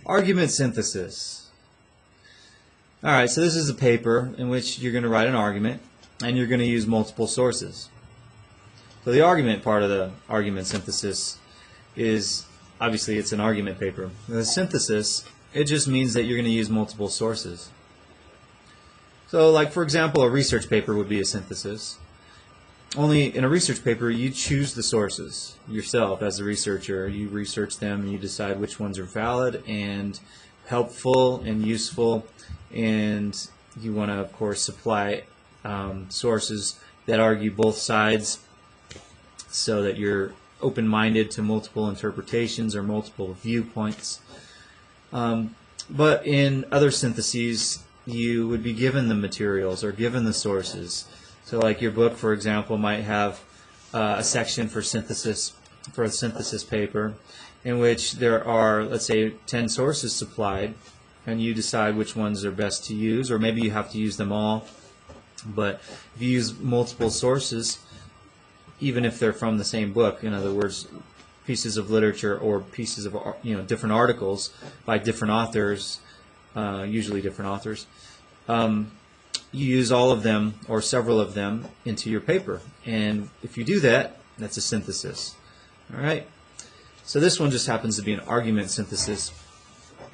Argument synthesis. Alright, so this is a paper in which you're going to write an argument and you're going to use multiple sources. So the argument part of the argument synthesis is, obviously it's an argument paper. The synthesis, it just means that you're going to use multiple sources. So like for example a research paper would be a synthesis. Only in a research paper you choose the sources yourself as a researcher. You research them and you decide which ones are valid and helpful and useful, and you want to of course supply sources that argue both sides so that you're open-minded to multiple interpretations or multiple viewpoints. But in other syntheses you would be given the materials or given the sources. So like your book, for example, might have a section for synthesis, for a synthesis paper, in which there are, let's say, 10 sources supplied, and you decide which ones are best to use, or maybe you have to use them all. But if you use multiple sources, even if they're from the same book, in other words, pieces of literature or pieces of different articles by different authors, usually different authors, you use all of them or several of them into your paper, and if you do that, that's a synthesis. All right. So this one just happens to be an argument synthesis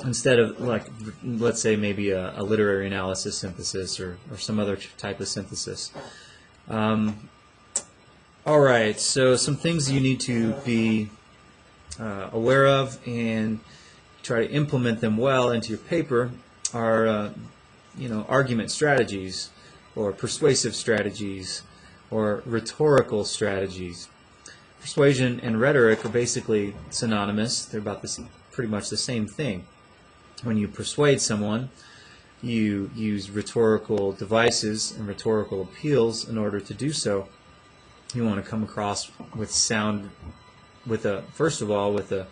instead of, like, let's say maybe a literary analysis synthesis or some other type of synthesis. All right. So some things you need to be aware of and try to implement them well into your paper are argument strategies or persuasive strategies or rhetorical strategies. Persuasion and rhetoric are basically synonymous. They're about pretty much the same thing. When you persuade someone, you use rhetorical devices and rhetorical appeals in order to do so. You want to come across with sound, first of all with a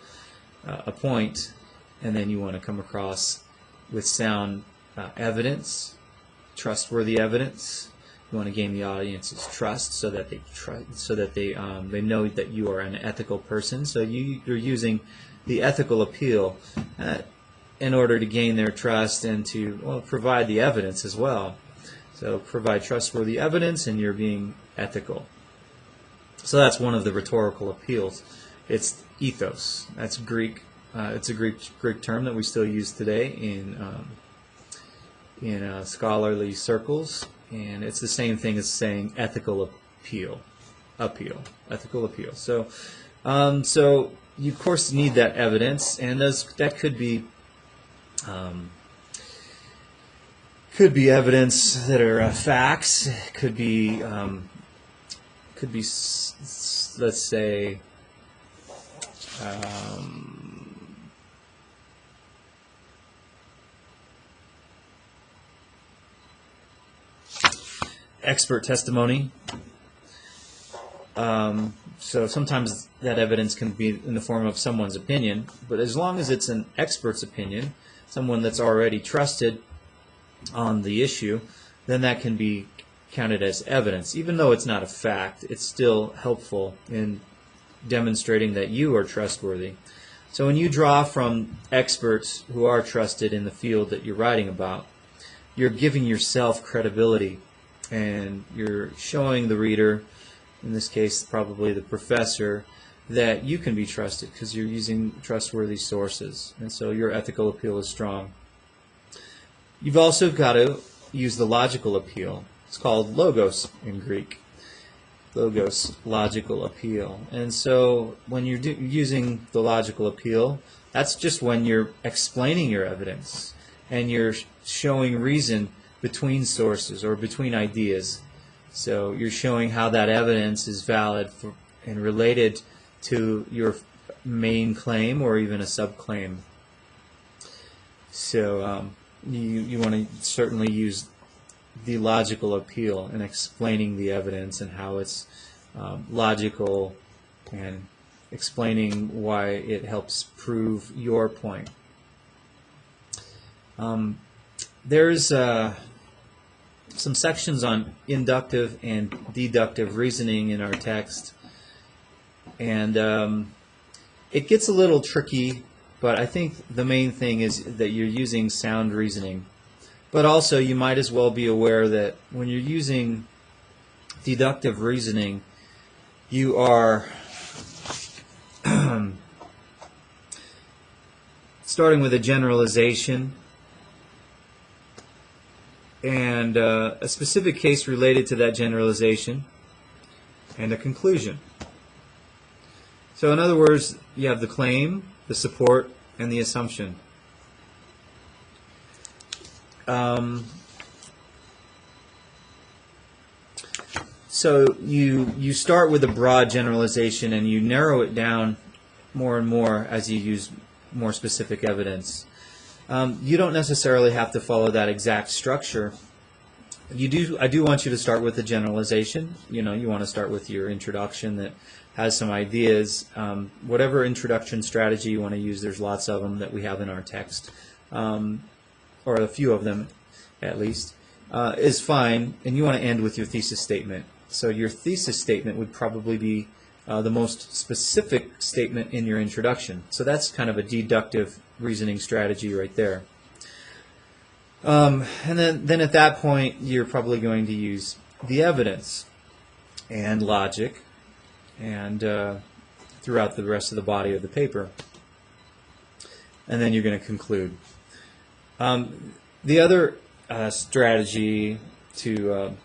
point, and then you want to come across with sound evidence, trustworthy evidence. You want to gain the audience's trust so that they know that you are an ethical person. So you're using the ethical appeal in order to gain their trust and to provide the evidence as well. So provide trustworthy evidence, and you're being ethical. So that's one of the rhetorical appeals. It's ethos. That's Greek. It's a Greek term that we still use today in scholarly circles, and it's the same thing as saying ethical ethical appeal. So you of course need that evidence, and that could be evidence that are facts. Could be let's say expert testimony. So sometimes that evidence can be in the form of someone's opinion, but as long as it's an expert's opinion, someone that's already trusted on the issue, then that can be counted as evidence. Even though it's not a fact, it's still helpful in demonstrating that you are trustworthy. So when you draw from experts who are trusted in the field that you're writing about, you're giving yourself credibility, and you're showing the reader, in this case probably the professor, that you can be trusted because you're using trustworthy sources, and so your ethical appeal is strong. You've also got to use the logical appeal. It's called logos in Greek. Logos, logical appeal. And so when you're using the logical appeal, that's just when you're explaining your evidence and you're showing reason between sources or between ideas. So you're showing how that evidence is valid and related to your main claim or even a subclaim. So you want to certainly use the logical appeal in explaining the evidence and how it's logical, and explaining why it helps prove your point. There's some sections on inductive and deductive reasoning in our text, and it gets a little tricky but I think the main thing is that you're using sound reasoning. But also you might as well be aware that when you're using deductive reasoning, you are starting with a generalization and a specific case related to that generalization and a conclusion. So in other words, you have the claim, the support, and the assumption. So you start with a broad generalization and you narrow it down more and more as you use more specific evidence. You don't necessarily have to follow that exact structure. I do want you to start with the generalization. You want to start with your introduction that has some ideas. Whatever introduction strategy you want to use, there's lots of them that we have in our text, or a few of them at least, is fine. And you want to end with your thesis statement. So your thesis statement would probably be the most specific statement in your introduction. So that's kind of a deductive reasoning strategy right there. And then at that point, you're probably going to use the evidence and logic and throughout the rest of the body of the paper. And then you're going to conclude. The other strategy to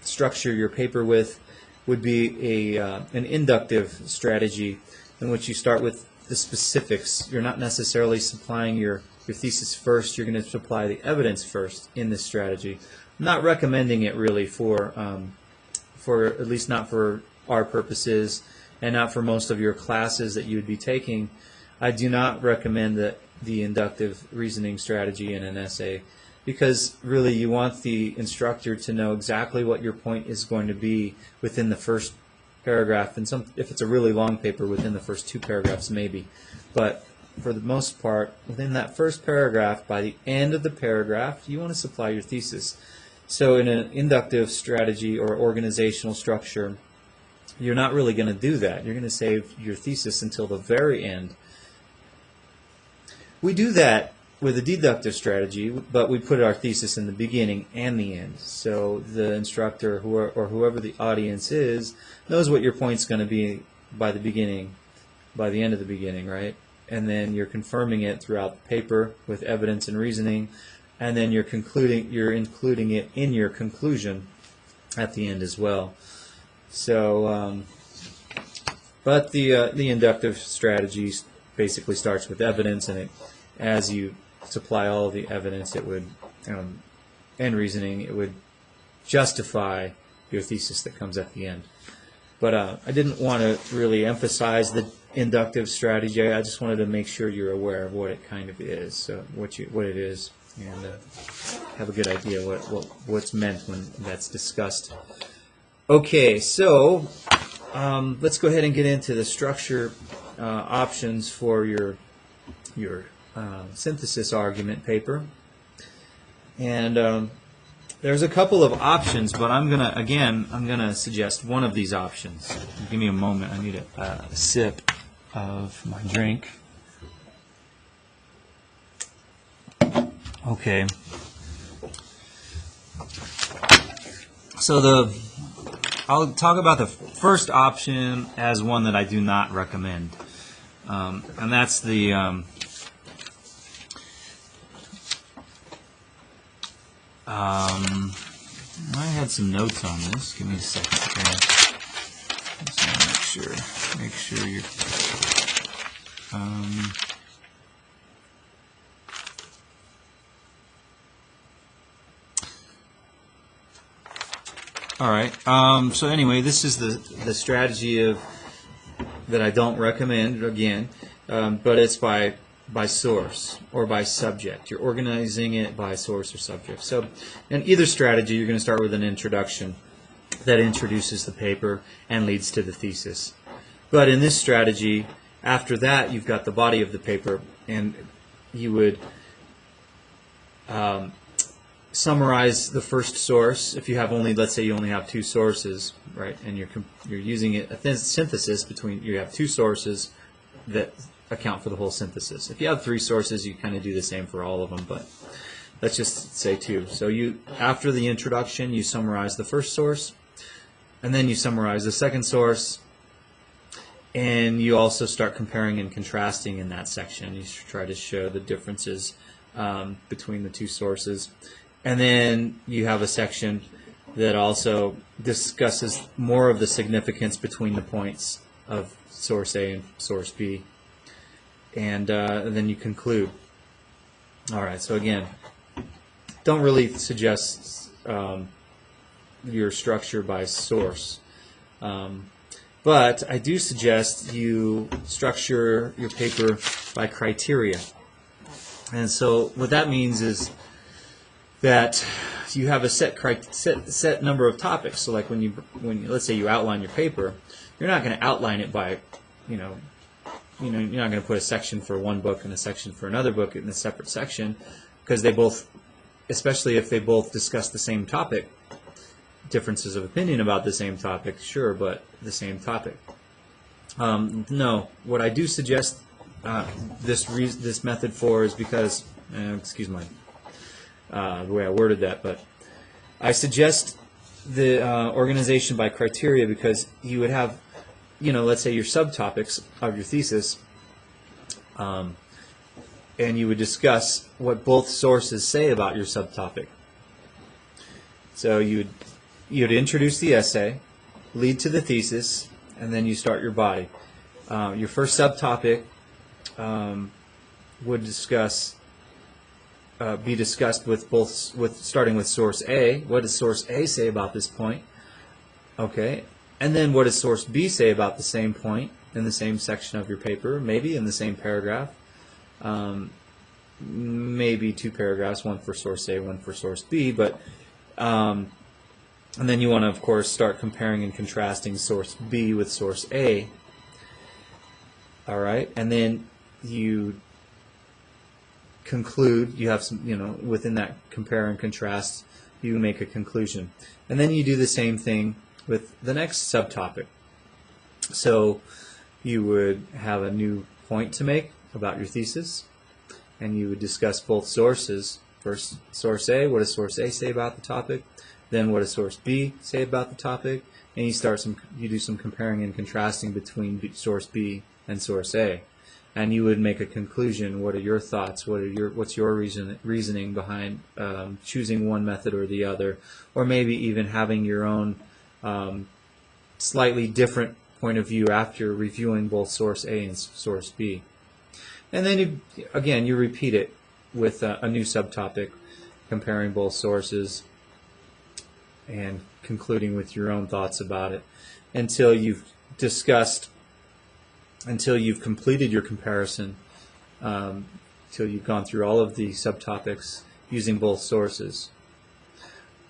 structure your paper with would be an inductive strategy in which you start with the specifics. You're not necessarily supplying your thesis first. You're going to supply the evidence first in this strategy. I'm not recommending it really for at least not for our purposes and not for most of your classes that you would be taking. I do not recommend the inductive reasoning strategy in an essay, because really you want the instructor to know exactly what your point is going to be within the first paragraph, and if it's a really long paper, within the first 2 paragraphs maybe. But for the most part, within that first paragraph, by the end of the paragraph, you want to supply your thesis. So in an inductive strategy or organizational structure, you're not really going to do that. You're going to save your thesis until the very end. We do that with a deductive strategy, but we put our thesis in the beginning and the end. So the instructor or whoever the audience is knows what your point's going to be by the end of the beginning, right? And then you're confirming it throughout the paper with evidence and reasoning, and then you're including it in your conclusion at the end as well. So, but the inductive strategy basically starts with evidence, and as you supply all of the evidence, it would and reasoning, it would justify your thesis that comes at the end. But I didn't want to really emphasize the inductive strategy. I just wanted to make sure you're aware of what it kind of is, so what it is, and have a good idea what's meant when that's discussed. Okay, so let's go ahead and get into the structure options for your synthesis argument paper. And there's a couple of options, but I'm gonna suggest one of these options. Give me a moment. I need a sip of my drink. Okay. So I'll talk about the first option as one that I do not recommend, and that's the I had some notes on this. Give me a second. Just make sure you're. All right. So anyway, this is the strategy that I don't recommend again, but it's by source or by subject. You're organizing it by source or subject. So in either strategy, you're going to start with an introduction that introduces the paper and leads to the thesis. But in this strategy, after that, you've got the body of the paper, and you would summarize the first source. If you have let's say you only have 2 sources, right, and you're using a synthesis between, you have 2 sources that account for the whole synthesis. If you have 3 sources, you kind of do the same for all of them, but let's just say 2. So after the introduction, you summarize the first source, and then you summarize the second source, and you also start comparing and contrasting in that section. You try to show the differences between the 2 sources. And then you have a section that also discusses more of the significance between the points of source A and source B. And then you conclude. All right, so again, don't really suggest your structure by source. But I do suggest you structure your paper by criteria. And so what that means is that you have a set number of topics. So like when let's say you outline your paper, you're not going to outline it by, you're not going to put a section for one book and a section for another book in a separate section, because they both, especially if they both discuss the same topic, differences of opinion about the same topic, sure, but the same topic. No, what I do suggest this method for is because, excuse my the way I worded that, but I suggest the organization by criteria because you would have, let's say your subtopics of your thesis, and you would discuss what both sources say about your subtopic. So you'd introduce the essay, lead to the thesis, and then you start your body. Your first subtopic would be discussed starting with source A. What does source A say about this point? Okay, and then what does source B say about the same point in the same section of your paper? Maybe in the same paragraph. Maybe 2 paragraphs, one for source A, one for source B, but and then you want to, of course, start comparing and contrasting source B with source A. All right, and then you conclude. You have some, within that compare and contrast, you make a conclusion, and then you do the same thing with the next subtopic. So you would have a new point to make about your thesis, and you would discuss both sources. First, source A. What does source A say about the topic? Then what does source B say about the topic? And you do some comparing and contrasting between source B and source A, and you would make a conclusion. What are your thoughts? What's your reasoning behind choosing one method or the other, or maybe even having your own slightly different point of view after reviewing both source A and source B. And then you repeat it with a new subtopic, comparing both sources and concluding with your own thoughts about it until you've completed your comparison, until you've gone through all of the subtopics using both sources.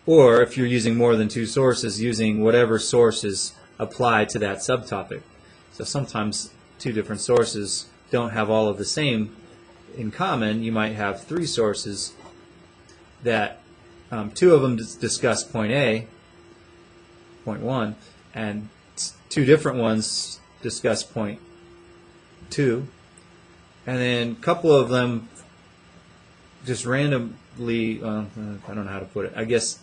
Or if you're using more than 2 sources, using whatever sources apply to that subtopic. So sometimes 2 different sources don't have all of the same in common. You might have 3 sources that 2 of them discuss point A, point 1, and 2 different ones discuss point 2, and then a couple of them just randomly, I don't know how to put it, I guess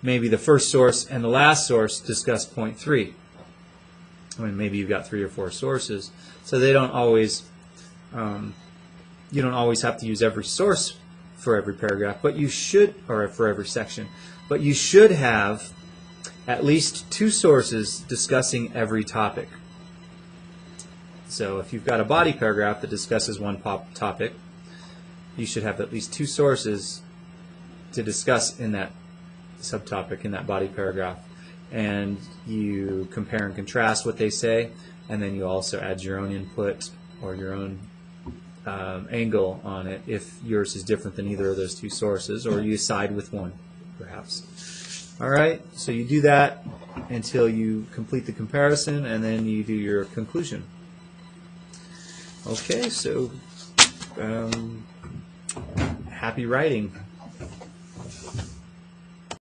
maybe the first source and the last source discuss point 3. I mean, maybe you've got 3 or 4 sources, so they don't always, you don't always have to use every source for every paragraph, but you should, or for every section, but you should have at least 2 sources discussing every topic. So if you've got a body paragraph that discusses one topic, you should have at least 2 sources to discuss in that subtopic, in that body paragraph. And you compare and contrast what they say, and then you also add your own input or your own angle on it if yours is different than either of those 2 sources, or you side with one, perhaps. All right, so you do that until you complete the comparison, and then you do your conclusion. Okay, so happy writing.